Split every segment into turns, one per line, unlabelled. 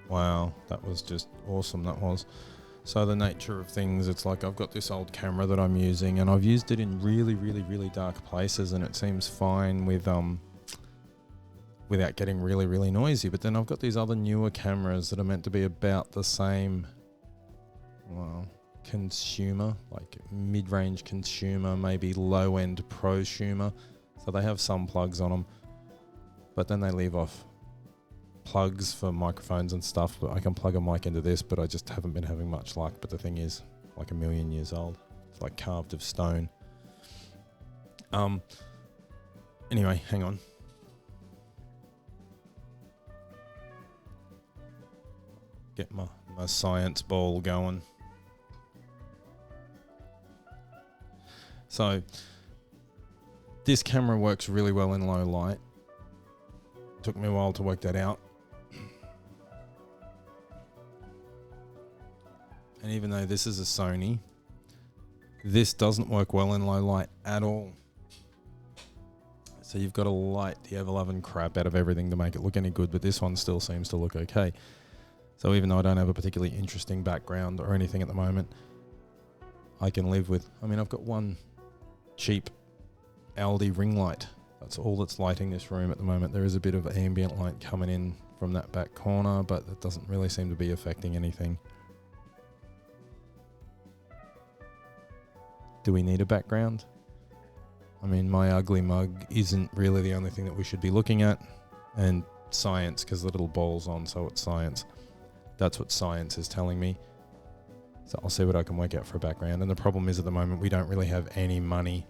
Wow, that was just awesome, that was. So the nature of things, it's like I've got this old camera that I'm using, and I've used it in really, really, really dark places, and it seems fine with without getting really, really noisy. But then I've got these other newer cameras that are meant to be about the same, well, consumer, like mid-range consumer, maybe low-end prosumer. So they have some plugs on them, but then they leave off plugs for microphones and stuff. But I can plug a mic into this, but I just haven't been having much luck. But the thing is, like a million years old. It's like carved of stone. Anyway, hang on. Get my science ball going. So this camera works really well in low light. Took me a while to work that out. And even though this is a Sony, this doesn't work well in low light at all. So you've got to light the ever-loving crap out of everything to make it look any good, but this one still seems to look okay. So even though I don't have a particularly interesting background or anything at the moment, I can live with, I mean, I've got one cheap Aldi ring light. That's all that's lighting this room at the moment. There is a bit of ambient light coming in from that back corner, but it doesn't really seem to be affecting anything. Do we need a background? I mean, my ugly mug isn't really the only thing that we should be looking at. And science, because the little ball's on, so it's science. That's what science is telling me. So I'll see what I can work out for a background. And the problem is at the moment we don't really have any money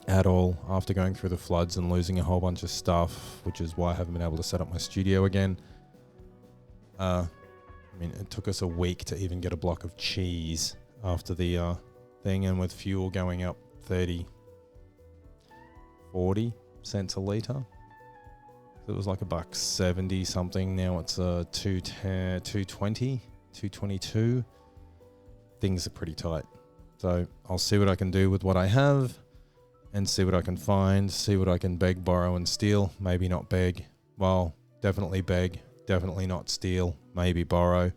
at all after going through the floods and losing a whole bunch of stuff, which is why I haven't been able to set up my studio again. I mean, it took us a week to even get a block of cheese after the thing, and with fuel going up 40 cents a litre. It was like $1.70 something. Now it's $2.10, $2.20, $2.22. Things are pretty tight. So I'll see what I can do with what I have and see what I can find, see what I can beg, borrow and steal. Maybe not beg. Well, definitely beg, definitely not steal, maybe borrow.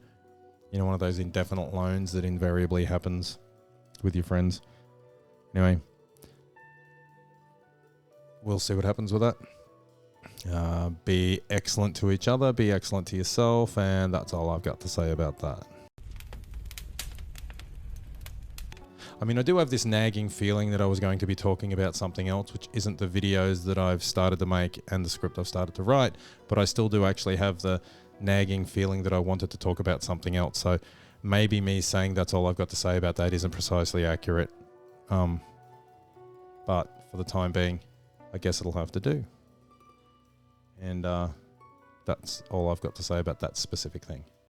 You know, one of those indefinite loans that invariably happens with your friends. Anyway, we'll see what happens with that. Be excellent to each other, be excellent to yourself, and that's all I've got to say about that. I mean, I do have this nagging feeling that I was going to be talking about something else, which isn't the videos that I've started to make and the script I've started to write, but I still do actually have the nagging feeling that I wanted to talk about something else. So maybe me saying that's all I've got to say about that isn't precisely accurate. But for the time being, I guess it'll have to do. And that's all I've got to say about that specific thing.